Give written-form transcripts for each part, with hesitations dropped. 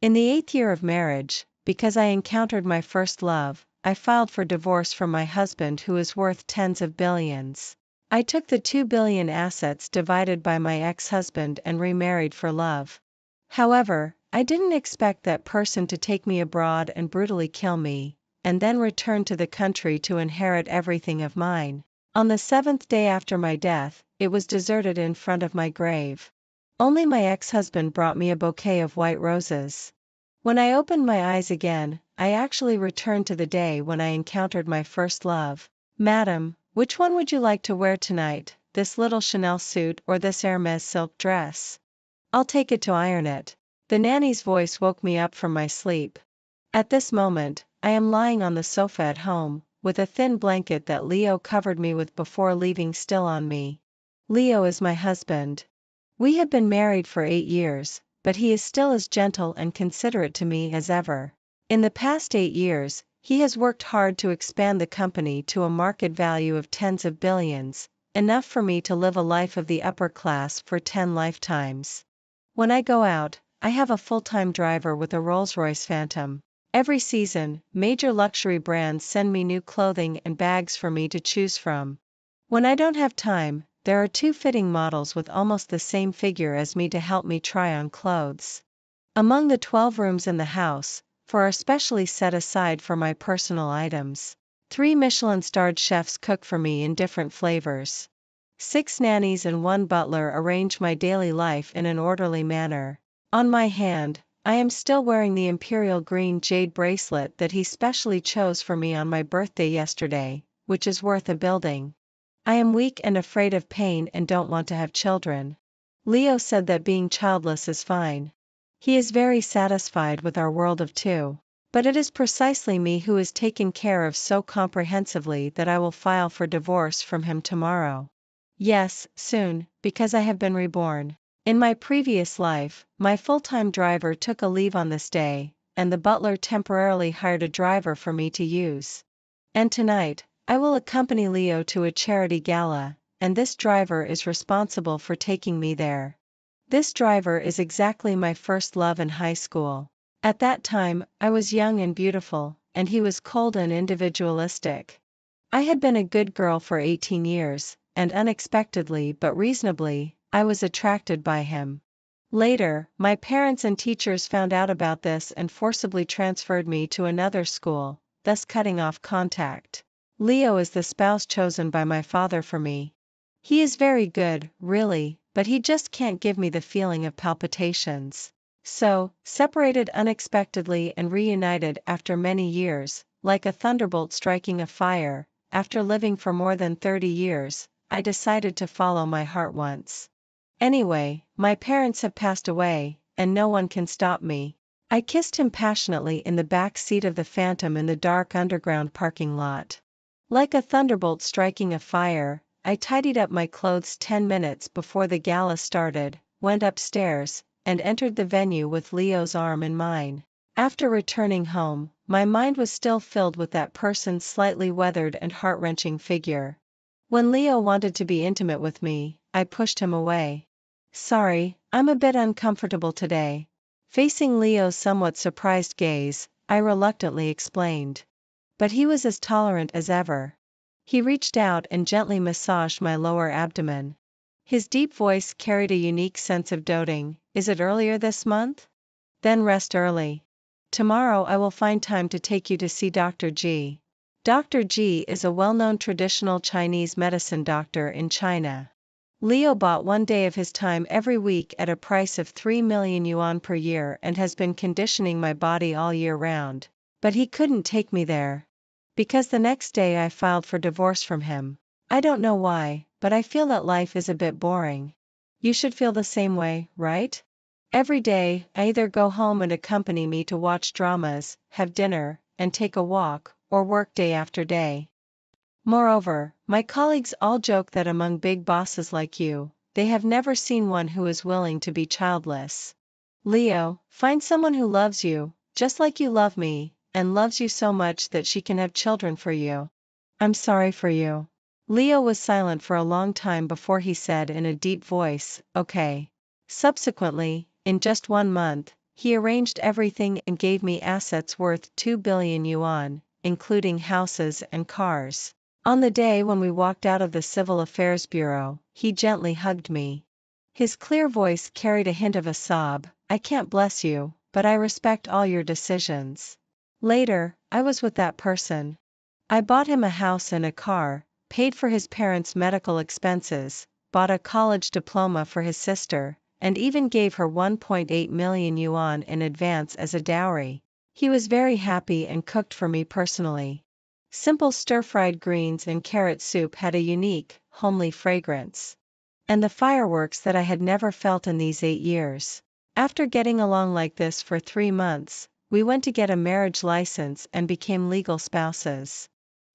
In the 8th year of marriage, because I encountered my first love, I filed for divorce from my husband who is worth tens of billions. I took the 2 billion assets divided by my ex-husband and remarried for love. However, I didn't expect that person to take me abroad and brutally kill me, and then return to the country to inherit everything of mine. On the 7th day after my death, it was deserted in front of my grave. Only my ex-husband brought me a bouquet of white roses. When I opened my eyes again, I actually returned to the day when I encountered my first love. Madam, which one would you like to wear tonight, this little Chanel suit or this Hermes silk dress? I'll take it to iron it. The nanny's voice woke me up from my sleep. At this moment, I am lying on the sofa at home, with a thin blanket that Leo covered me with before leaving still on me. Leo is my husband. We have been married for 8 years, but he is still as gentle and considerate to me as ever. In the past 8 years, he has worked hard to expand the company to a market value of tens of billions, enough for me to live a life of the upper class for 10 lifetimes. When I go out, I have a full-time driver with a Rolls-Royce Phantom. Every season, major luxury brands send me new clothing and bags for me to choose from. When I don't have time, there are 2 fitting models with almost the same figure as me to help me try on clothes. Among the 12 rooms in the house, 4 are specially set aside for my personal items. 3 Michelin-starred chefs cook for me in different flavors. 6 nannies and 1 butler arrange my daily life in an orderly manner. On my hand, I am still wearing the imperial green jade bracelet that he specially chose for me on my birthday yesterday, which is worth a building. I am weak and afraid of pain and don't want to have children. Leo said that being childless is fine. He is very satisfied with our world of 2. But it is precisely me who is taken care of so comprehensively that I will file for divorce from him tomorrow. Yes, soon, because I have been reborn. In my previous life, my full-time driver took a leave on this day, and the butler temporarily hired a driver for me to use. And tonight, I will accompany Leo to a charity gala, and this driver is responsible for taking me there. This driver is exactly my first love in high school. At that time, I was young and beautiful, and he was cold and individualistic. I had been a good girl for 18 years, and unexpectedly but reasonably, I was attracted by him. Later, my parents and teachers found out about this and forcibly transferred me to another school, thus cutting off contact. Leo is the spouse chosen by my father for me. He is very good, really, but he just can't give me the feeling of palpitations. So, separated unexpectedly and reunited after many years, like a thunderbolt striking a fire, after living for more than 30 years, I decided to follow my heart once. Anyway, my parents have passed away, and no one can stop me. I kissed him passionately in the back seat of the Phantom in the dark underground parking lot. Like a thunderbolt striking a fire, I tidied up my clothes 10 minutes before the gala started, went upstairs, and entered the venue with Leo's arm in mine. After returning home, my mind was still filled with that person's slightly weathered and heart-wrenching figure. When Leo wanted to be intimate with me, I pushed him away. Sorry, I'm a bit uncomfortable today. Facing Leo's somewhat surprised gaze, I reluctantly explained. But he was as tolerant as ever. He reached out and gently massaged my lower abdomen. His deep voice carried a unique sense of doting. Is it earlier this month? Then rest early. Tomorrow I will find time to take you to see Dr. G. Dr. G is a well-known traditional Chinese medicine doctor in China. Leo bought 1 day of his time every week at a price of 3 million yuan per year and has been conditioning my body all year round. But he couldn't take me there. Because the next day I filed for divorce from him. I don't know why, but I feel that life is a bit boring. You should feel the same way, right? Every day, I either go home and accompany me to watch dramas, have dinner, and take a walk, or work day after day. Moreover, my colleagues all joke that among big bosses like you, they have never seen one who is willing to be childless. Leo, find someone who loves you, just like you love me, and loves you so much that she can have children for you. I'm sorry for you. Leo was silent for a long time before he said in a deep voice, okay. Subsequently, in just 1 month, He arranged everything and gave me assets worth 2 billion yuan, including houses and cars. On the day when we walked out of the Civil Affairs Bureau, he gently hugged me. His clear voice carried a hint of a sob. I can't bless you, but I respect all your decisions. Later, I was with that person. I bought him a house and a car, paid for his parents' medical expenses, bought a college diploma for his sister, and even gave her 1.8 million yuan in advance as a dowry. He was very happy and cooked for me personally. Simple stir-fried greens and carrot soup had a unique, homely fragrance. And the fireworks that I had never felt in these 8 years. After getting along like this for 3 months, we went to get a marriage license and became legal spouses.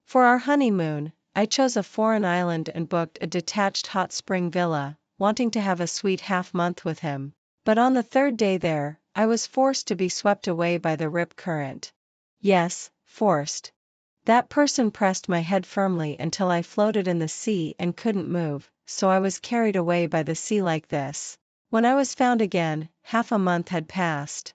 For our honeymoon, I chose a foreign island and booked a detached hot spring villa, wanting to have a sweet half-month with him. But on the 3rd day there, I was forced to be swept away by the rip current. Yes, forced. That person pressed my head firmly until I floated in the sea and couldn't move, so I was carried away by the sea like this. When I was found again, half a month had passed.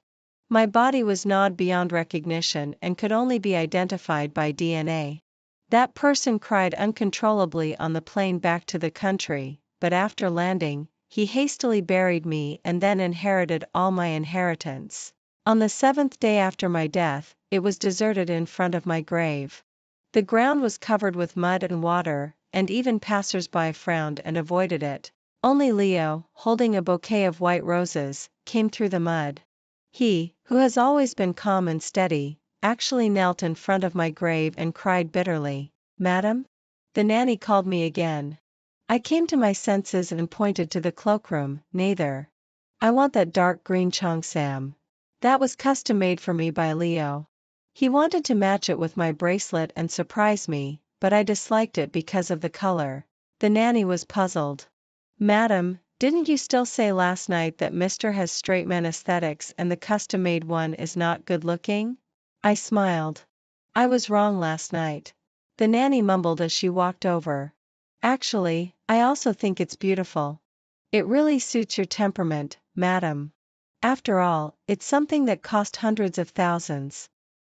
My body was gnawed beyond recognition and could only be identified by DNA. That person cried uncontrollably on the plane back to the country, but after landing, he hastily buried me and then inherited all my inheritance. On the 7th day after my death, it was deserted in front of my grave. The ground was covered with mud and water, and even passers-by frowned and avoided it. Only Leo, holding a bouquet of white roses, came through the mud. He, who has always been calm and steady, actually knelt in front of my grave and cried bitterly. Madam? The nanny called me again. I came to my senses and pointed to the cloakroom. Neither. I want that dark green cheongsam. That was custom made for me by Leo. He wanted to match it with my bracelet and surprise me, but I disliked it because of the color. The nanny was puzzled. Madam, didn't you still say last night that Mr. has straight man aesthetics and the custom-made one is not good-looking? I smiled. I was wrong last night. The nanny mumbled as she walked over. Actually, I also think it's beautiful. It really suits your temperament, madam. After all, it's something that cost hundreds of thousands.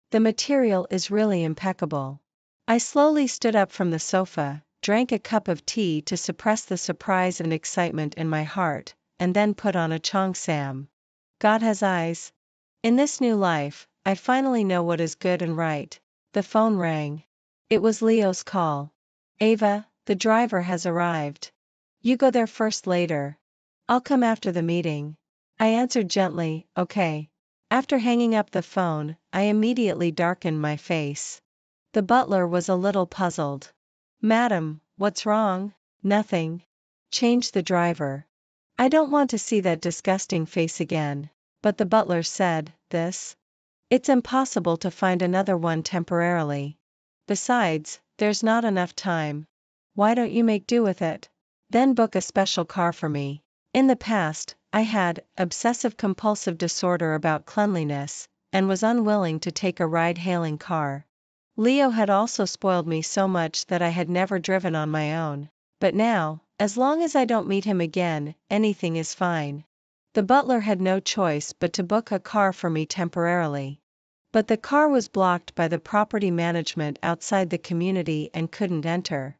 The material is really impeccable. I slowly stood up from the sofa, drank a cup of tea to suppress the surprise and excitement in my heart, and then put on a cheongsam. God has eyes. In this new life, I finally know what is good and right. The phone rang. It was Leo's call. Ava, the driver has arrived. You go there first later. I'll come after the meeting. I answered gently, okay. After hanging up the phone, I immediately darkened my face. The butler was a little puzzled. Madam, what's wrong? Nothing. Change the driver. I don't want to see that disgusting face again. But the butler said, this? It's impossible to find another one temporarily. Besides, there's not enough time. Why don't you make do with it? Then book a special car for me. In the past, I had obsessive-compulsive disorder about cleanliness, and was unwilling to take a ride-hailing car. Leo had also spoiled me so much that I had never driven on my own. But now, as long as I don't meet him again, anything is fine. The butler had no choice but to book a car for me temporarily. But the car was blocked by the property management outside the community and couldn't enter.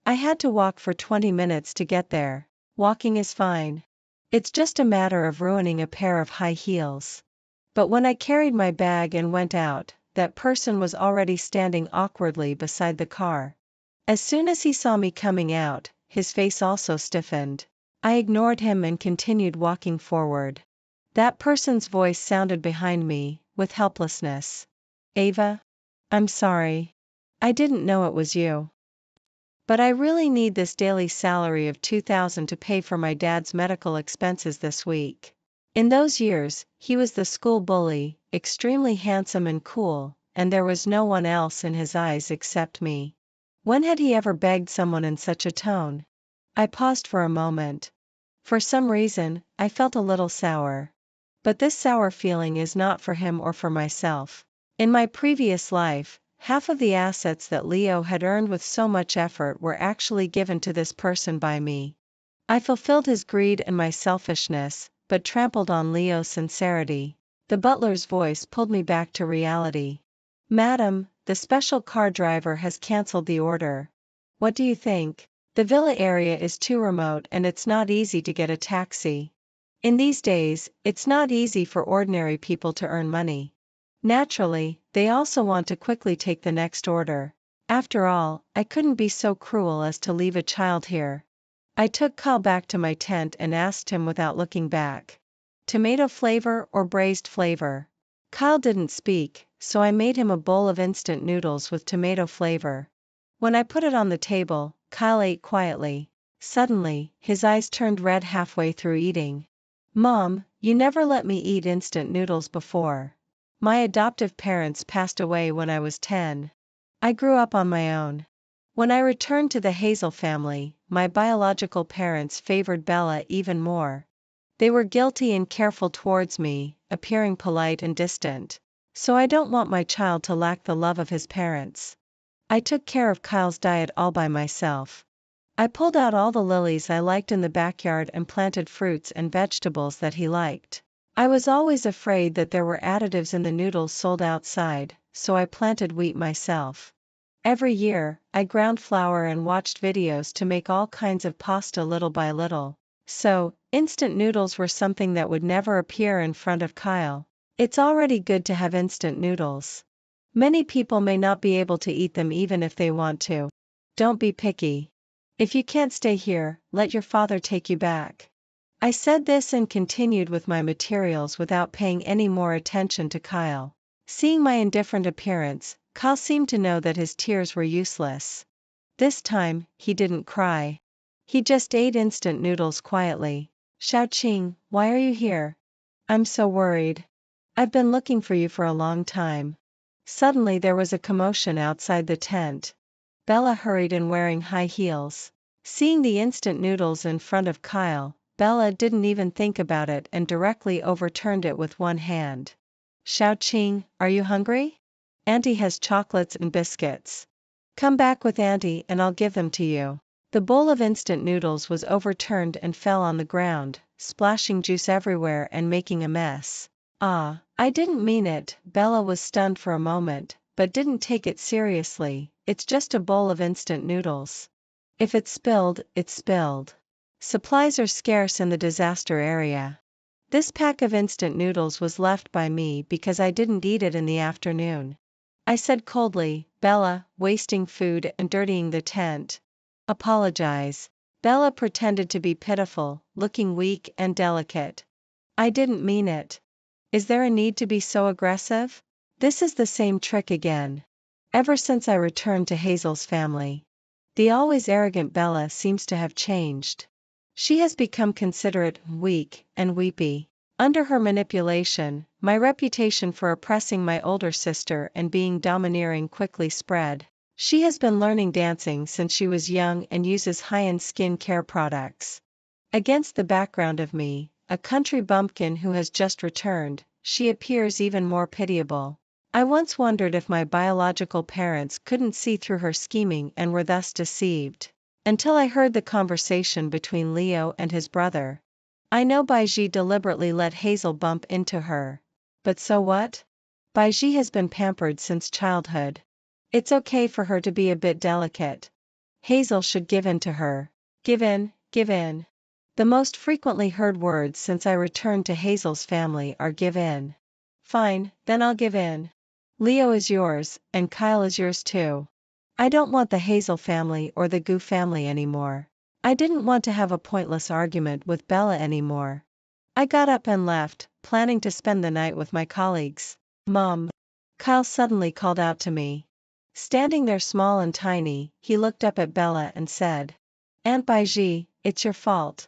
I had to walk for 20 minutes to get there. Walking is fine. It's just a matter of ruining a pair of high heels. But when I carried my bag and went out, that person was already standing awkwardly beside the car. As soon as he saw me coming out, his face also stiffened. I ignored him and continued walking forward. That person's voice sounded behind me, with helplessness. Ava? I'm sorry. I didn't know it was you. But I really need this daily salary of 2,000 to pay for my dad's medical expenses this week. In those years, he was the school bully, extremely handsome and cool, and there was no one else in his eyes except me. When had he ever begged someone in such a tone? I paused for a moment. For some reason, I felt a little sour. But this sour feeling is not for him or for myself. In my previous life, half of the assets that Leo had earned with so much effort were actually given to this person by me. I fulfilled his greed and my selfishness, but trampled on Leo's sincerity. The butler's voice pulled me back to reality. Madam, the special car driver has cancelled the order. What do you think? The villa area is too remote and it's not easy to get a taxi. In these days, it's not easy for ordinary people to earn money. Naturally, they also want to quickly take the next order. After all, I couldn't be so cruel as to leave a child here. I took Kyle back to my tent and asked him without looking back. Tomato flavor or braised flavor? Kyle didn't speak, so I made him a bowl of instant noodles with tomato flavor. When I put it on the table, Kyle ate quietly. Suddenly, his eyes turned red halfway through eating. Mom, you never let me eat instant noodles before. My adoptive parents passed away when I was 10. I grew up on my own. When I returned to the Hazel family, my biological parents favored Bella even more. They were guilty and careful towards me, appearing polite and distant. So I don't want my child to lack the love of his parents. I took care of Kyle's diet all by myself. I pulled out all the lilies I liked in the backyard and planted fruits and vegetables that he liked. I was always afraid that there were additives in the noodles sold outside, so I planted wheat myself. Every year, I ground flour and watched videos to make all kinds of pasta little by little. So, instant noodles were something that would never appear in front of Kyle. It's already good to have instant noodles. Many people may not be able to eat them even if they want to. Don't be picky. If you can't stay here, let your father take you back. I said this and continued with my materials without paying any more attention to Kyle. Seeing my indifferent appearance, Kyle seemed to know that his tears were useless. This time, he didn't cry. He just ate instant noodles quietly. Xiaoqing, why are you here? I'm so worried. I've been looking for you for a long time. Suddenly there was a commotion outside the tent. Bella hurried in wearing high heels. Seeing the instant noodles in front of Kyle, Bella didn't even think about it and directly overturned it with one hand. Xiaoqing, are you hungry? Auntie has chocolates and biscuits. Come back with Auntie and I'll give them to you. The bowl of instant noodles was overturned and fell on the ground, splashing juice everywhere and making a mess. Ah, I didn't mean it. Bella was stunned for a moment, but didn't take it seriously. It's just a bowl of instant noodles. If it's spilled, it's spilled. Supplies are scarce in the disaster area. This pack of instant noodles was left by me because I didn't eat it in the afternoon. I said coldly, Bella, wasting food and dirtying the tent. Apologize. Bella pretended to be pitiful, looking weak and delicate. I didn't mean it. Is there a need to be so aggressive? This is the same trick again. Ever since I returned to Hazel's family. The always arrogant Bella seems to have changed. She has become considerate, weak, and weepy. Under her manipulation, my reputation for oppressing my older sister and being domineering quickly spread. She has been learning dancing since she was young and uses high-end skin care products. Against the background of me, a country bumpkin who has just returned, she appears even more pitiable. I once wondered if my biological parents couldn't see through her scheming and were thus deceived. Until I heard the conversation between Leo and his brother. I know Baiji deliberately let Hazel bump into her. But so what? Baiji has been pampered since childhood. It's okay for her to be a bit delicate. Hazel should give in to her. Give in, give in. The most frequently heard words since I returned to Hazel's family are give in. Fine, then I'll give in. Leo is yours, and Kyle is yours too. I don't want the Hazel family or the Gu family anymore. I didn't want to have a pointless argument with Bella anymore. I got up and left, planning to spend the night with my colleagues. Mom. Kyle suddenly called out to me. Standing there small and tiny, he looked up at Bella and said, Aunt Baiji, it's your fault.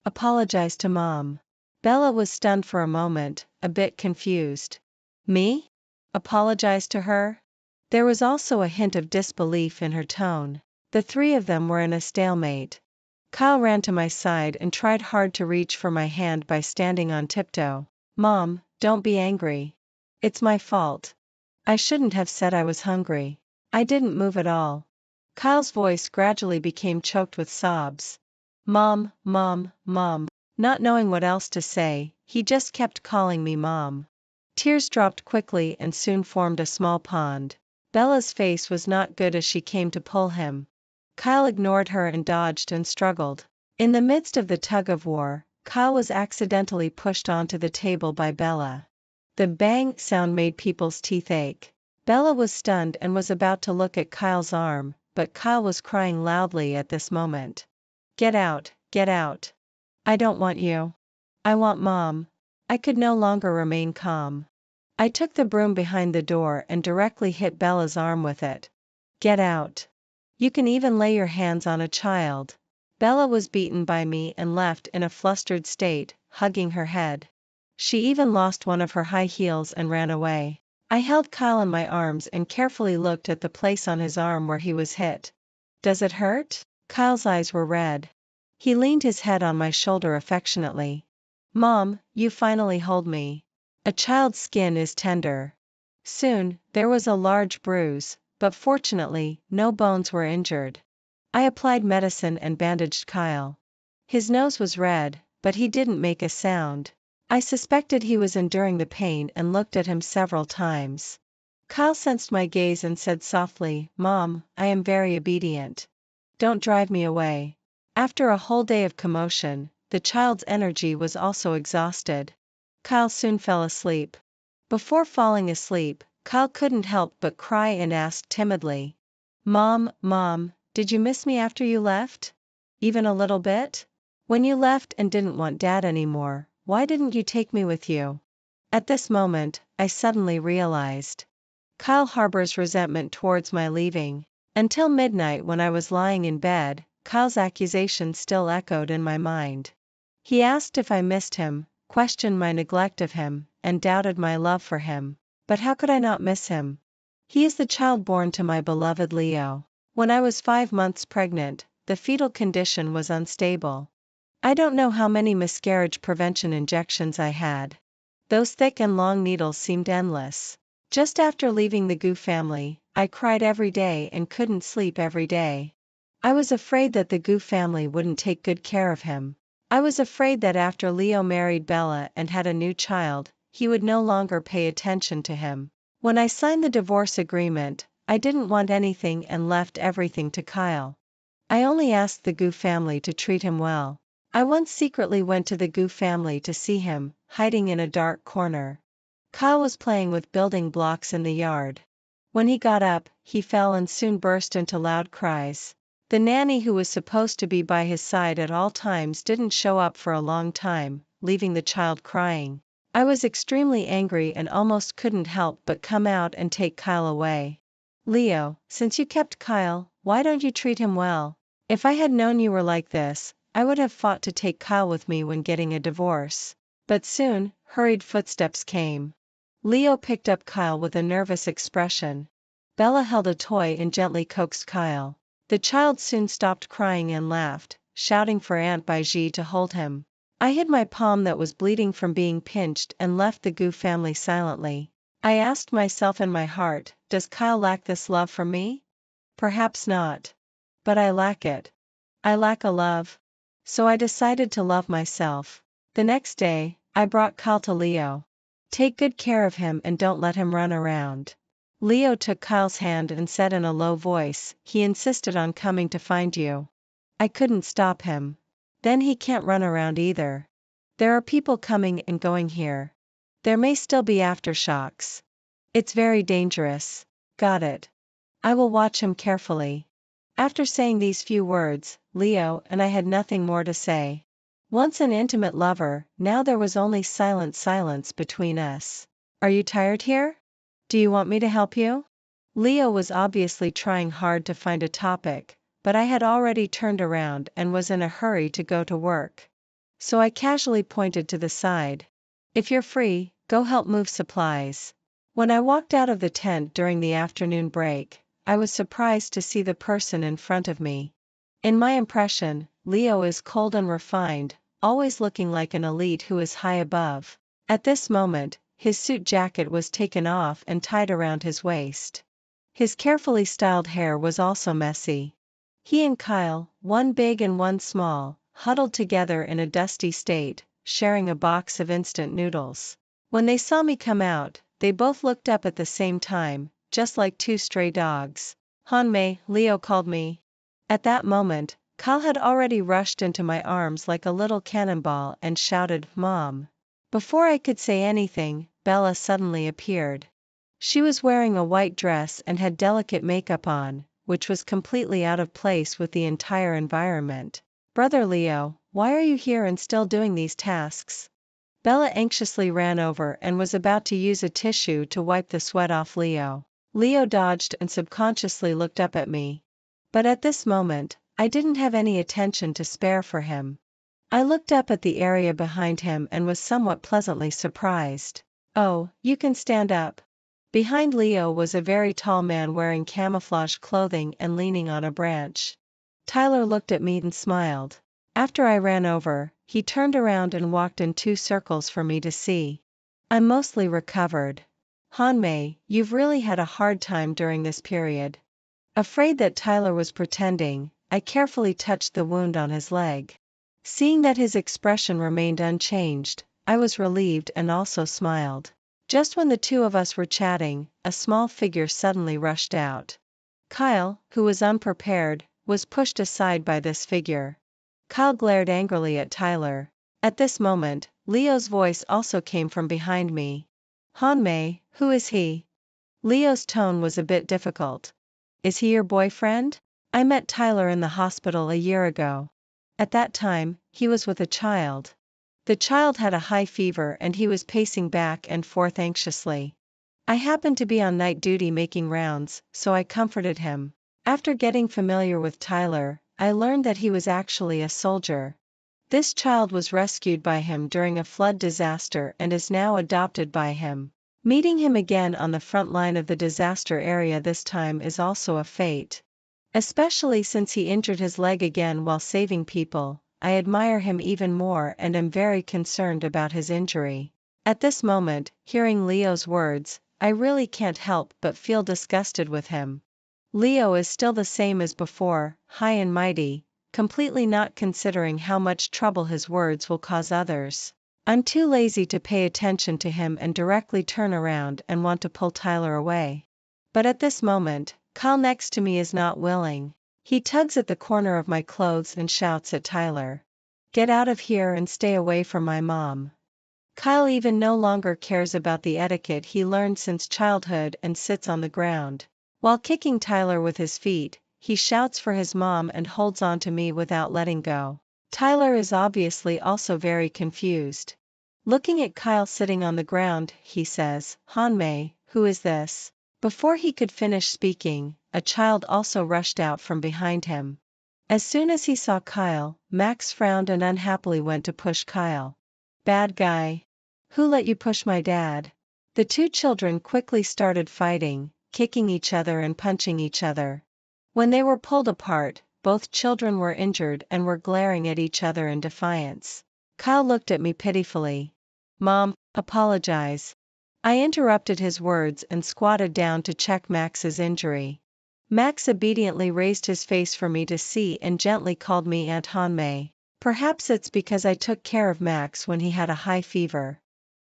Apologize to Mom. Bella was stunned for a moment, a bit confused. Me? Apologize to her? There was also a hint of disbelief in her tone. The three of them were in a stalemate. Kyle ran to my side and tried hard to reach for my hand by standing on tiptoe. Mom, don't be angry. It's my fault. I shouldn't have said I was hungry. I didn't move at all. Kyle's voice gradually became choked with sobs. Mom, Mom, Mom. Not knowing what else to say, he just kept calling me Mom. Tears dropped quickly and soon formed a small pond. Bella's face was not good as she came to pull him. Kyle ignored her and dodged and struggled. In the midst of the tug-of-war, Kyle was accidentally pushed onto the table by Bella. The bang sound made people's teeth ache. Bella was stunned and was about to look at Kyle's arm, but Kyle was crying loudly at this moment. Get out, get out. I don't want you. I want Mom. I could no longer remain calm. I took the broom behind the door and directly hit Bella's arm with it. Get out. You can even lay your hands on a child. Bella was beaten by me and left in a flustered state, hugging her head. She even lost one of her high heels and ran away. I held Kyle in my arms and carefully looked at the place on his arm where he was hit. Does it hurt? Kyle's eyes were red. He leaned his head on my shoulder affectionately. Mom, you finally hold me. A child's skin is tender. Soon, there was a large bruise, but fortunately, no bones were injured. I applied medicine and bandaged Kyle. His nose was red, but he didn't make a sound. I suspected he was enduring the pain and looked at him several times. Kyle sensed my gaze and said softly, Mom, I am very obedient. Don't drive me away. After a whole day of commotion, the child's energy was also exhausted. Kyle soon fell asleep. Before falling asleep, Kyle couldn't help but cry and asked timidly, Mom, did you miss me after you left? Even a little bit? When you left and didn't want Dad anymore, why didn't you take me with you? At this moment, I suddenly realized. Kyle harbors resentment towards my leaving. Until midnight when I was lying in bed, Kyle's accusation still echoed in my mind. He asked if I missed him, questioned my neglect of him, and doubted my love for him. But how could I not miss him? He is the child born to my beloved Leo. When I was 5 months pregnant, the fetal condition was unstable. I don't know how many miscarriage prevention injections I had. Those thick and long needles seemed endless. Just after leaving the Gu family, I cried every day and couldn't sleep every day. I was afraid that the Gu family wouldn't take good care of him. I was afraid that after Leo married Bella and had a new child, he would no longer pay attention to him. When I signed the divorce agreement, I didn't want anything and left everything to Kyle. I only asked the Gu family to treat him well. I once secretly went to the Gu family to see him, hiding in a dark corner. Kyle was playing with building blocks in the yard. When he got up, he fell and soon burst into loud cries. The nanny who was supposed to be by his side at all times didn't show up for a long time, leaving the child crying. I was extremely angry and almost couldn't help but come out and take Kyle away. Leo, since you kept Kyle, why don't you treat him well? If I had known you were like this, I would have fought to take Kyle with me when getting a divorce. But soon, hurried footsteps came. Leo picked up Kyle with a nervous expression. Bella held a toy and gently coaxed Kyle. The child soon stopped crying and laughed, shouting for Aunt Baiji to hold him. I hid my palm that was bleeding from being pinched and left the Gu family silently. I asked myself in my heart, does Kyle lack this love from me? Perhaps not. But I lack it. I lack a love. So I decided to love myself. The next day, I brought Kyle to Leo. Take good care of him and don't let him run around. Leo took Kyle's hand and said in a low voice, he insisted on coming to find you. I couldn't stop him. Then he can't run around either. There are people coming and going here. There may still be aftershocks. It's very dangerous. Got it. I will watch him carefully. After saying these few words, Leo and I had nothing more to say. Once an intimate lover, now there was only silence between us. Are you tired here? Do you want me to help you? Leo was obviously trying hard to find a topic, but I had already turned around and was in a hurry to go to work. So I casually pointed to the side. If you're free, go help move supplies. When I walked out of the tent during the afternoon break, I was surprised to see the person in front of me. In my impression, Leo is cold and refined, always looking like an elite who is high above. At this moment, his suit jacket was taken off and tied around his waist. His carefully styled hair was also messy. He and Kyle, one big and one small, huddled together in a dusty state, sharing a box of instant noodles. When they saw me come out, they both looked up at the same time, just like two stray dogs. "Hanmei," Leo called me. At that moment, Kyle had already rushed into my arms like a little cannonball and shouted, "Mom." Before I could say anything, Bella suddenly appeared. She was wearing a white dress and had delicate makeup on, which was completely out of place with the entire environment. "Brother Leo, why are you here and still doing these tasks?" Bella anxiously ran over and was about to use a tissue to wipe the sweat off Leo. Leo dodged and subconsciously looked up at me. But at this moment, I didn't have any attention to spare for him. I looked up at the area behind him and was somewhat pleasantly surprised. "Oh, you can stand up." Behind Leo was a very tall man wearing camouflage clothing and leaning on a branch. Tyler looked at me and smiled. After I ran over, he turned around and walked in 2 circles for me to see. "I'm mostly recovered. Hanmei, you've really had a hard time during this period." Afraid that Tyler was pretending, I carefully touched the wound on his leg. Seeing that his expression remained unchanged, I was relieved and also smiled. Just when the two of us were chatting, a small figure suddenly rushed out. Kyle, who was unprepared, was pushed aside by this figure. Kyle glared angrily at Tyler. At this moment, Leo's voice also came from behind me. "Hanmei, who is he?" Leo's tone was a bit difficult. "Is he your boyfriend? I met Tyler in the hospital a year ago. At that time, he was with a child. The child had a high fever and he was pacing back and forth anxiously. I happened to be on night duty making rounds, so I comforted him. After getting familiar with Tyler, I learned that he was actually a soldier. This child was rescued by him during a flood disaster and is now adopted by him. Meeting him again on the front line of the disaster area this time is also a fate. Especially since he injured his leg again while saving people, I admire him even more and am very concerned about his injury." At this moment, hearing Leo's words, I really can't help but feel disgusted with him. Leo is still the same as before, high and mighty, completely not considering how much trouble his words will cause others. I'm too lazy to pay attention to him and directly turn around and want to pull Tyler away. But at this moment, Kyle next to me is not willing. He tugs at the corner of my clothes and shouts at Tyler. "Get out of here and stay away from my mom." Kyle even no longer cares about the etiquette he learned since childhood and sits on the ground. While kicking Tyler with his feet, he shouts for his mom and holds on to me without letting go. Tyler is obviously also very confused. Looking at Kyle sitting on the ground, he says, "Hanmei, who is this?" Before he could finish speaking, a child also rushed out from behind him. As soon as he saw Kyle, Max frowned and unhappily went to push Kyle. "Bad guy. Who let you push my dad?" The 2 children quickly started fighting, kicking each other and punching each other. When they were pulled apart, both children were injured and were glaring at each other in defiance. Kyle looked at me pitifully. "Mom, apologize." I interrupted his words and squatted down to check Max's injury. Max obediently raised his face for me to see and gently called me Aunt Hanmei. Perhaps it's because I took care of Max when he had a high fever.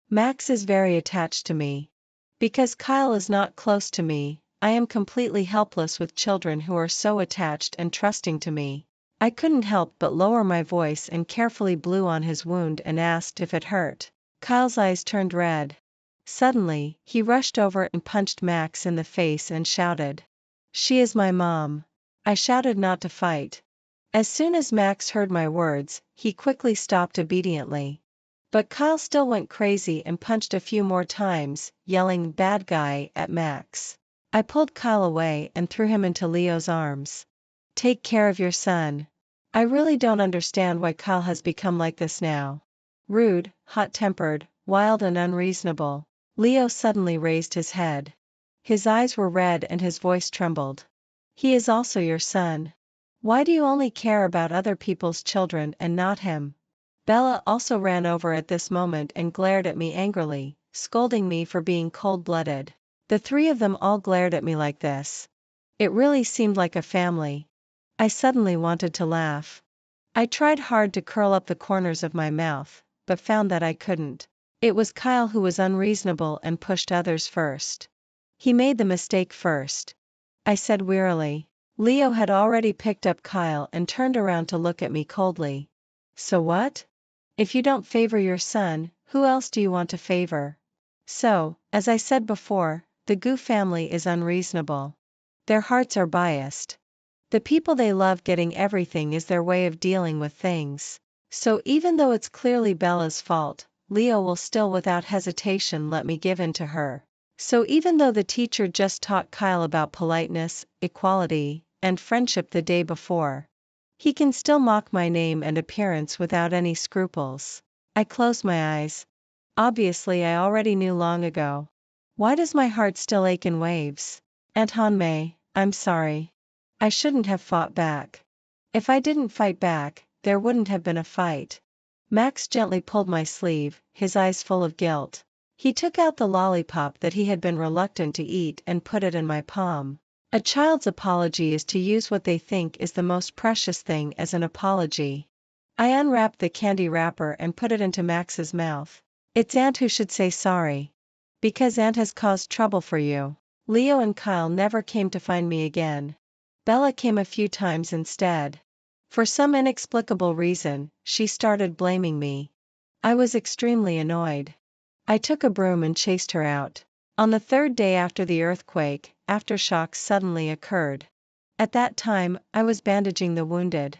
Max is very attached to me. Because Kyle is not close to me, I am completely helpless with children who are so attached and trusting to me. I couldn't help but lower my voice and carefully blew on his wound and asked if it hurt. Kyle's eyes turned red. Suddenly, he rushed over and punched Max in the face and shouted, "She is my mom." I shouted not to fight. As soon as Max heard my words, he quickly stopped obediently. But Kyle still went crazy and punched a few more times, yelling "bad guy" at Max. I pulled Kyle away and threw him into Leo's arms. "Take care of your son." I really don't understand why Kyle has become like this now. Rude, hot-tempered, wild and unreasonable. Leo suddenly raised his head. His eyes were red and his voice trembled. "He is also your son. Why do you only care about other people's children and not him?" Bella also ran over at this moment and glared at me angrily, scolding me for being cold-blooded. The 3 of them all glared at me like this. It really seemed like a family. I suddenly wanted to laugh. I tried hard to curl up the corners of my mouth, but found that I couldn't. It was Kyle who was unreasonable and pushed others first. He made the mistake first, I said wearily. Leo had already picked up Kyle and turned around to look at me coldly. So what? If you don't favor your son, who else do you want to favor? So, as I said before, the Gu family is unreasonable. Their hearts are biased. The people they love getting everything is their way of dealing with things. So even though it's clearly Bella's fault, Leo will still without hesitation let me give in to her. So even though the teacher just taught Kyle about politeness, equality, and friendship the day before, he can still mock my name and appearance without any scruples. I closed my eyes. Obviously I already knew long ago. Why does my heart still ache in waves? Aunt Hanmei, I'm sorry. I shouldn't have fought back. If I didn't fight back, there wouldn't have been a fight. Max gently pulled my sleeve, his eyes full of guilt. He took out the lollipop that he had been reluctant to eat and put it in my palm. A child's apology is to use what they think is the most precious thing as an apology. I unwrapped the candy wrapper and put it into Max's mouth. It's Aunt who should say sorry. Because Aunt has caused trouble for you. Leo and Kyle never came to find me again. Bella came a few times instead. For some inexplicable reason, she started blaming me. I was extremely annoyed. I took a broom and chased her out. On the third day after the earthquake, aftershocks suddenly occurred. At that time, I was bandaging the wounded.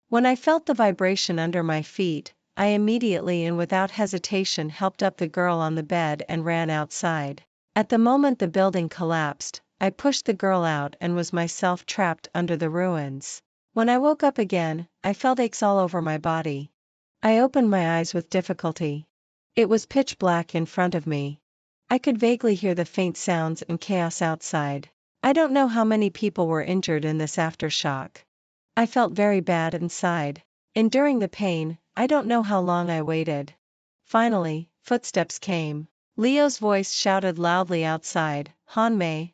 When I felt the vibration under my feet, I immediately and without hesitation helped up the girl on the bed and ran outside. At the moment the building collapsed, I pushed the girl out and was myself trapped under the ruins. When I woke up again, I felt aches all over my body. I opened my eyes with difficulty. It was pitch black in front of me. I could vaguely hear the faint sounds and chaos outside. I don't know how many people were injured in this aftershock. I felt very bad inside. Enduring the pain, I don't know how long I waited. Finally, footsteps came. Leo's voice shouted loudly outside, Hanmei,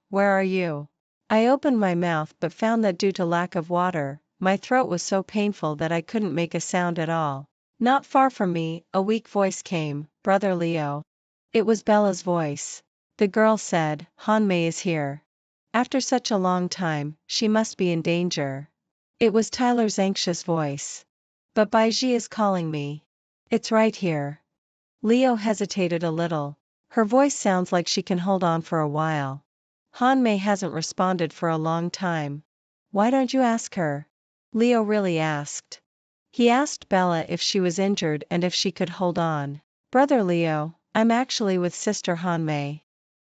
where are you? I opened my mouth but found that due to lack of water, my throat was so painful that I couldn't make a sound at all. Not far from me, a weak voice came, Brother Leo. It was Bella's voice. The girl said, Hanmei is here. After such a long time, she must be in danger. It was Tyler's anxious voice. But Baiji is calling me. It's right here. Leo hesitated a little. Her voice sounds like she can hold on for a while. Hanmei hasn't responded for a long time. Why don't you ask her? Leo really asked. He asked Bella if she was injured and if she could hold on. Brother Leo, I'm actually with Sister Hanmei.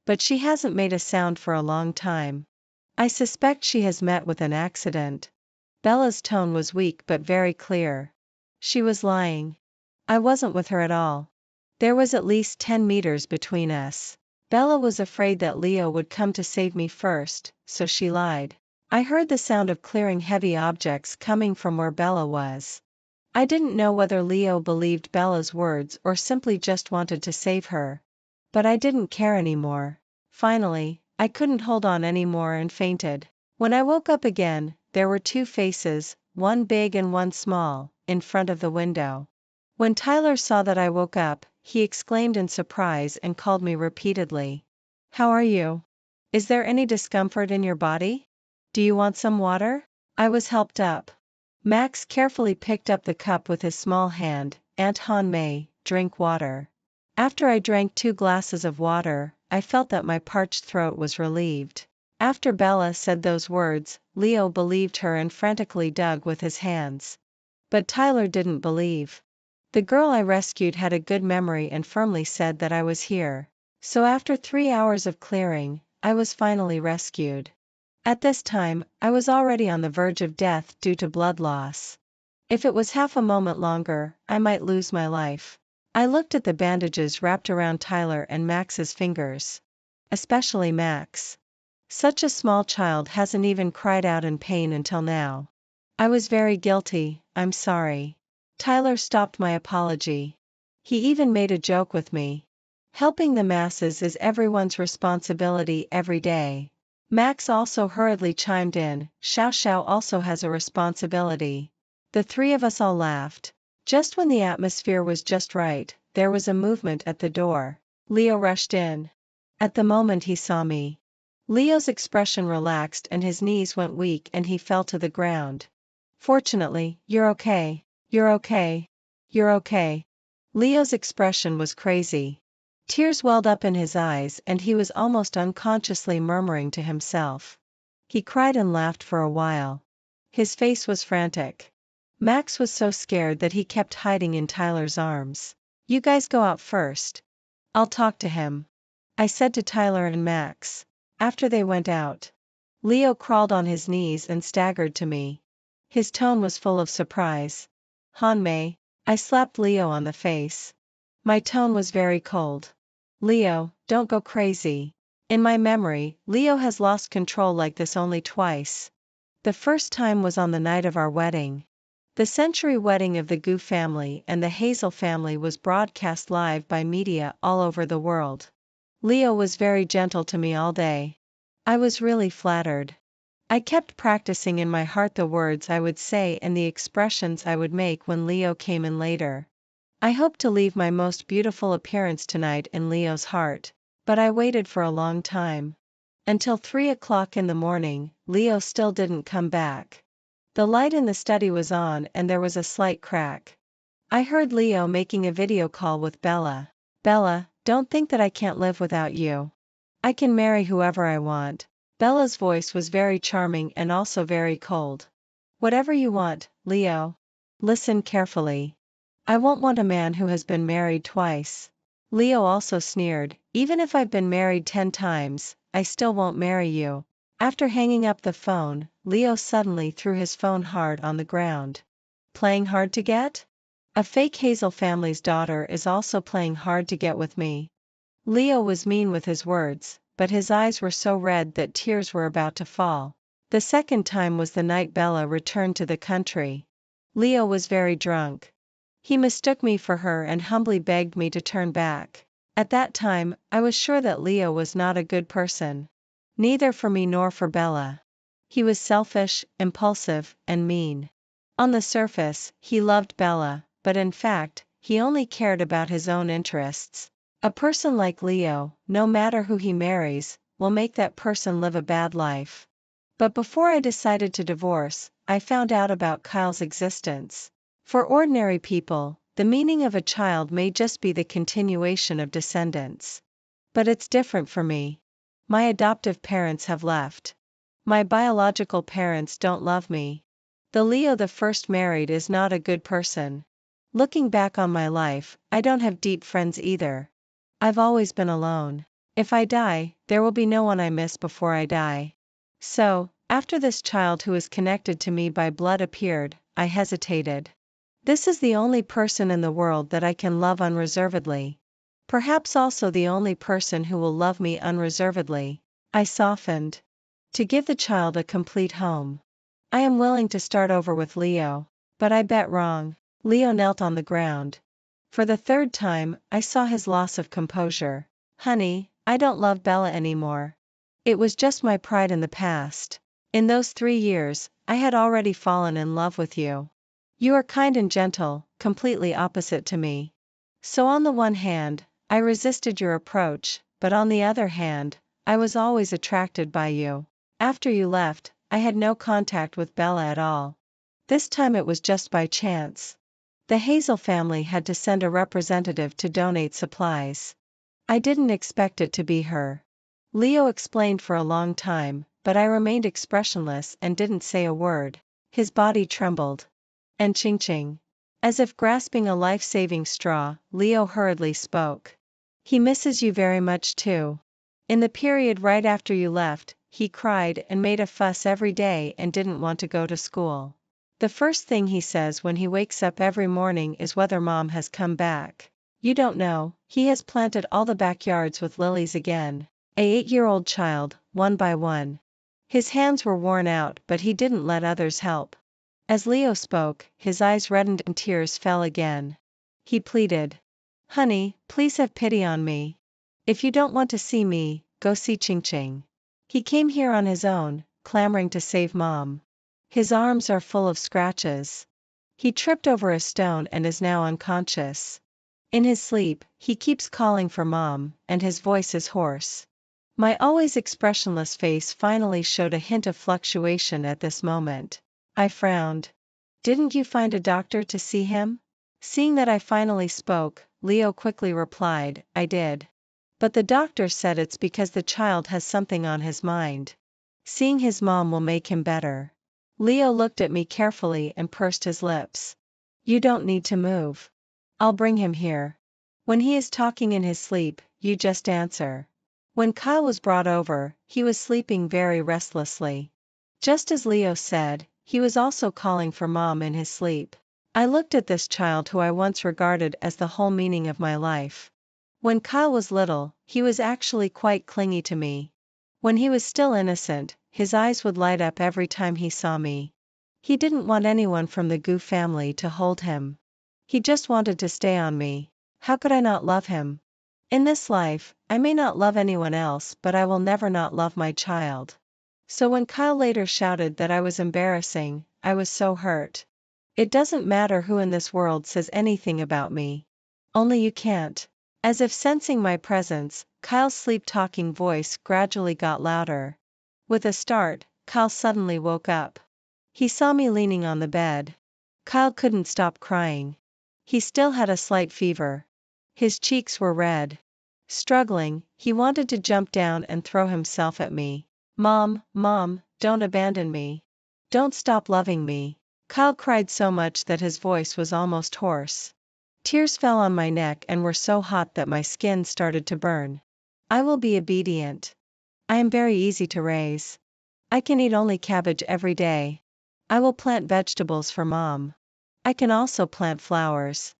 But she hasn't made a sound for a long time. I suspect she has met with an accident. Bella's tone was weak but very clear. She was lying. I wasn't with her at all. There was at least 10 meters between us. Bella was afraid that Leo would come to save me first, so she lied. I heard the sound of clearing heavy objects coming from where Bella was. I didn't know whether Leo believed Bella's words or simply just wanted to save her. But I didn't care anymore. Finally, I couldn't hold on anymore and fainted. When I woke up again, there were two faces, one big and one small, in front of the window. When Tyler saw that I woke up, he exclaimed in surprise and called me repeatedly. How are you? Is there any discomfort in your body? Do you want some water? I was helped up. Max carefully picked up the cup with his small hand. Aunt Hanmei, drink water. After I drank 2 glasses of water, I felt that my parched throat was relieved. After Bella said those words, Leo believed her and frantically dug with his hands. But Tyler didn't believe. The girl I rescued had a good memory and firmly said that I was here. So after 3 hours of clearing, I was finally rescued. At this time, I was already on the verge of death due to blood loss. If it was half a moment longer, I might lose my life. I looked at the bandages wrapped around Tyler and Max's fingers. Especially Max. Such a small child hasn't even cried out in pain until now. I was very guilty, I'm sorry. Tyler stopped my apology. He even made a joke with me. Helping the masses is everyone's responsibility every day. Max also hurriedly chimed in, Xiao Xiao also has a responsibility. The 3 of us all laughed. Just when the atmosphere was just right, there was a movement at the door. Leo rushed in. At the moment he saw me, Leo's expression relaxed and his knees went weak and he fell to the ground. Fortunately, you're okay. You're okay. You're okay. Leo's expression was crazy. Tears welled up in his eyes and he was almost unconsciously murmuring to himself. He cried and laughed for a while. His face was frantic. Max was so scared that he kept hiding in Tyler's arms. You guys go out first. I'll talk to him, I said to Tyler and Max. After they went out, Leo crawled on his knees and staggered to me. His tone was full of surprise. Han-mei, I slapped Leo on the face. My tone was very cold. Leo, don't go crazy. In my memory, Leo has lost control like this only twice. The first time was on the night of our wedding. The century wedding of the Gu family and the Hazel family was broadcast live by media all over the world. Leo was very gentle to me all day. I was really flattered. I kept practicing in my heart the words I would say and the expressions I would make when Leo came in later. I hoped to leave my most beautiful appearance tonight in Leo's heart, but I waited for a long time. Until 3 o'clock in the morning, Leo still didn't come back. The light in the study was on and there was a slight crack. I heard Leo making a video call with Bella. Bella, don't think that I can't live without you. I can marry whoever I want. Bella's voice was very charming and also very cold. Whatever you want, Leo. Listen carefully. I won't want a man who has been married twice. Leo also sneered, even if I've been married 10 times, I still won't marry you. After hanging up the phone, Leo suddenly threw his phone hard on the ground. Playing hard to get? A fake Hazel family's daughter is also playing hard to get with me. Leo was mean with his words, but his eyes were so red that tears were about to fall. The second time was the night Bella returned to the country. Leo was very drunk. He mistook me for her and humbly begged me to turn back. At that time, I was sure that Leo was not a good person. Neither for me nor for Bella. He was selfish, impulsive, and mean. On the surface, he loved Bella, but in fact, he only cared about his own interests. A person like Leo, no matter who he marries, will make that person live a bad life. But before I decided to divorce, I found out about Kyle's existence. For ordinary people, the meaning of a child may just be the continuation of descendants. But it's different for me. My adoptive parents have left. My biological parents don't love me. The Leo the first married is not a good person. Looking back on my life, I don't have deep friends either. I've always been alone. If I die, there will be no one I miss before I die. So, after this child who is connected to me by blood appeared, I hesitated. This is the only person in the world that I can love unreservedly. Perhaps also the only person who will love me unreservedly. I softened. To give the child a complete home. I am willing to start over with Leo. But I bet wrong. Leo knelt on the ground. For the third time, I saw his loss of composure. Honey, I don't love Bella anymore. It was just my pride in the past. In those 3 years, I had already fallen in love with you. You are kind and gentle, completely opposite to me. So on the one hand, I resisted your approach, but on the other hand, I was always attracted by you. After you left, I had no contact with Bella at all. This time it was just by chance. The Hazel family had to send a representative to donate supplies. I didn't expect it to be her. Leo explained for a long time, but I remained expressionless and didn't say a word. His body trembled. And ching-ching. As if grasping a life-saving straw, Leo hurriedly spoke. He misses you very much too. In the period right after you left, he cried and made a fuss every day and didn't want to go to school. The first thing he says when he wakes up every morning is whether mom has come back. You don't know, he has planted all the backyards with lilies again. A 8-year-old child, one by one. His hands were worn out but he didn't let others help. As Leo spoke, his eyes reddened and tears fell again. He pleaded. Honey, please have pity on me. If you don't want to see me, go see Ching Ching. He came here on his own, clamoring to save mom. His arms are full of scratches. He tripped over a stone and is now unconscious. In his sleep, he keeps calling for Mom, and his voice is hoarse. My always expressionless face finally showed a hint of fluctuation at this moment. I frowned. Didn't you find a doctor to see him? Seeing that I finally spoke, Leo quickly replied, I did. But the doctor said it's because the child has something on his mind. Seeing his mom will make him better. Leo looked at me carefully and pursed his lips. You don't need to move. I'll bring him here. When he is talking in his sleep, you just answer. When Kyle was brought over, he was sleeping very restlessly. Just as Leo said, he was also calling for Mom in his sleep. I looked at this child who I once regarded as the whole meaning of my life. When Kyle was little, he was actually quite clingy to me. When he was still innocent, his eyes would light up every time he saw me. He didn't want anyone from the Goo family to hold him. He just wanted to stay on me. How could I not love him? In this life, I may not love anyone else, but I will never not love my child. So when Kyle later shouted that I was embarrassing, I was so hurt. It doesn't matter who in this world says anything about me. Only you can't. As if sensing my presence, Kyle's sleep-talking voice gradually got louder. With a start, Kyle suddenly woke up. He saw me leaning on the bed. Kyle couldn't stop crying. He still had a slight fever. His cheeks were red. Struggling, he wanted to jump down and throw himself at me. Mom, don't abandon me. Don't stop loving me. Kyle cried so much that his voice was almost hoarse. Tears fell on my neck and were so hot that my skin started to burn. I will be obedient. I am very easy to raise. I can eat only cabbage every day. I will plant vegetables for Mom. I can also plant flowers.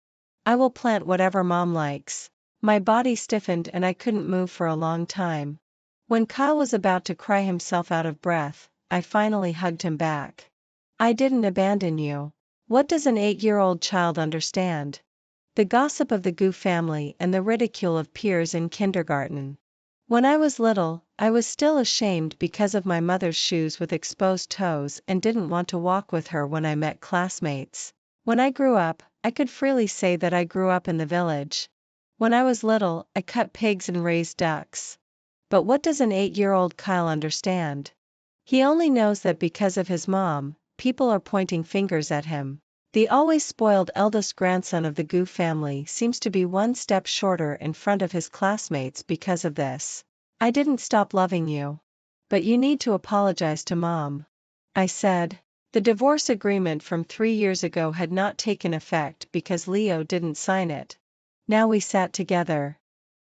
I will plant whatever Mom likes. My body stiffened and I couldn't move for a long time. When Kyle was about to cry himself out of breath, I finally hugged him back. I didn't abandon you. What does an 8-year-old child understand? The gossip of the Goo family and the ridicule of peers in kindergarten. When I was little, I was still ashamed because of my mother's shoes with exposed toes and didn't want to walk with her when I met classmates. When I grew up, I could freely say that I grew up in the village. When I was little, I cut pigs and raised ducks. But what does an 8-year-old Kyle understand? He only knows that because of his mom, people are pointing fingers at him. The always spoiled eldest grandson of the Goo family seems to be one step shorter in front of his classmates because of this. I didn't stop loving you. But you need to apologize to Mom. I said. The divorce agreement from 3 years ago had not taken effect because Leo didn't sign it. Now we sat together.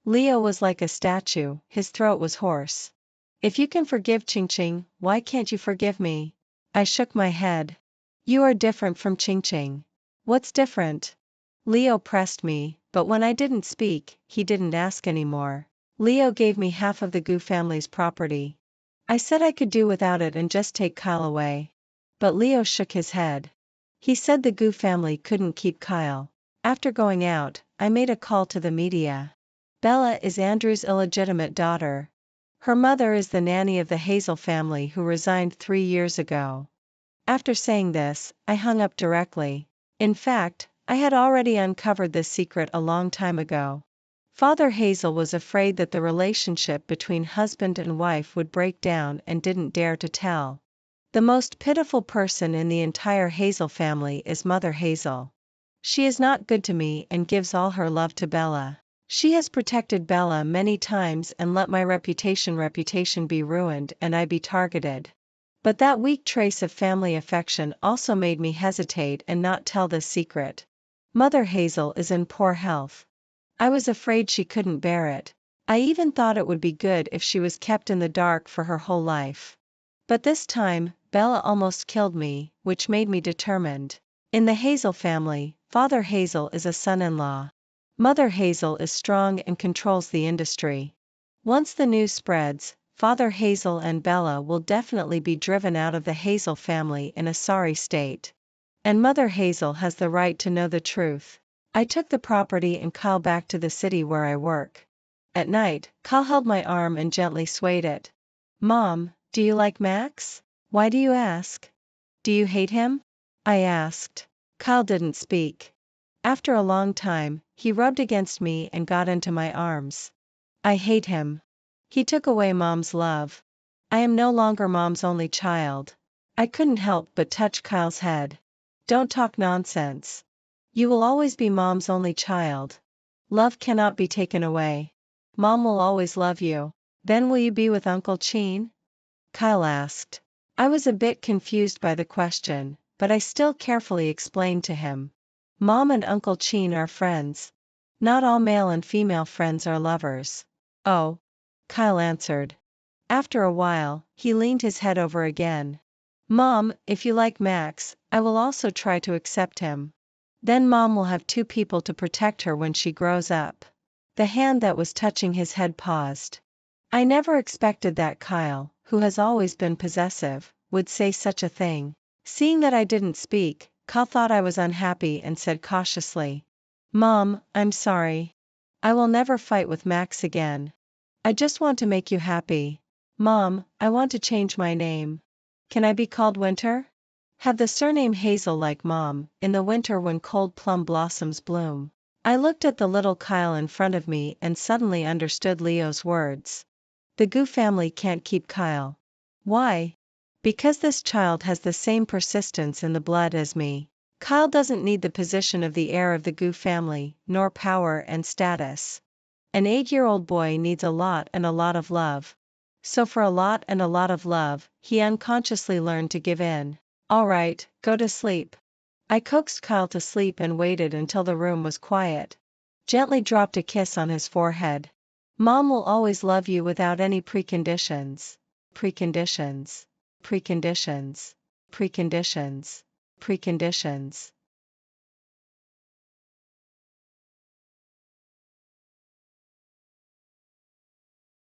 Leo was like a statue, his throat was hoarse. If you can forgive Ching Ching, why can't you forgive me? I shook my head. You are different from Ching Ching. What's different? Leo pressed me, but when I didn't speak, he didn't ask anymore. Leo gave me half of the Goo family's property. I said I could do without it and just take Kyle away. But Leo shook his head. He said the Goo family couldn't keep Kyle. After going out, I made a call to the media. Bella is Andrew's illegitimate daughter. Her mother is the nanny of the Hazel family who resigned 3 years ago. After saying this, I hung up directly. In fact, I had already uncovered this secret a long time ago. Father Hazel was afraid that the relationship between husband and wife would break down and didn't dare to tell. The most pitiful person in the entire Hazel family is Mother Hazel. She is not good to me and gives all her love to Bella. She has protected Bella many times and let my reputation be ruined and I be targeted. But that weak trace of family affection also made me hesitate and not tell this secret. Mother Hazel is in poor health. I was afraid she couldn't bear it. I even thought it would be good if she was kept in the dark for her whole life. But this time, Bella almost killed me, which made me determined. In the Hazel family, Father Hazel is a son-in-law. Mother Hazel is strong and controls the industry. Once the news spreads, Father Hazel and Bella will definitely be driven out of the Hazel family in a sorry state. And Mother Hazel has the right to know the truth. I took the property and Kyle back to the city where I work. At night, Kyle held my arm and gently swayed it. Mom, do you like Max? Why do you ask? Do you hate him? I asked. Kyle didn't speak. After a long time, he rubbed against me and got into my arms. I hate him. He took away Mom's love. I am no longer Mom's only child. I couldn't help but touch Kyle's head. Don't talk nonsense. You will always be Mom's only child. Love cannot be taken away. Mom will always love you. Then will you be with Uncle Cheen? Kyle asked. I was a bit confused by the question, but I still carefully explained to him. Mom and Uncle Cheen are friends. Not all male and female friends are lovers. Oh, Kyle answered. After a while, he leaned his head over again. Mom, if you like Max, I will also try to accept him. Then Mom will have two people to protect her when she grows up. The hand that was touching his head paused. I never expected that Kyle, who has always been possessive, would say such a thing. Seeing that I didn't speak, Kyle thought I was unhappy and said cautiously. Mom, I'm sorry. I will never fight with Max again. I just want to make you happy. Mom, I want to change my name. Can I be called Winter? Have the surname Hazel like Mom, in the winter when cold plum blossoms bloom. I looked at the little Kyle in front of me and suddenly understood Leo's words. The Gu family can't keep Kyle. Why? Because this child has the same persistence in the blood as me. Kyle doesn't need the position of the heir of the Gu family, nor power and status. An 8-year-old boy needs a lot of love. So for a lot of love, he unconsciously learned to give in. All right, go to sleep. I coaxed Kyle to sleep and waited until the room was quiet. Gently dropped a kiss on his forehead. Mom will always love you without any preconditions. Preconditions. Preconditions. Preconditions. Preconditions.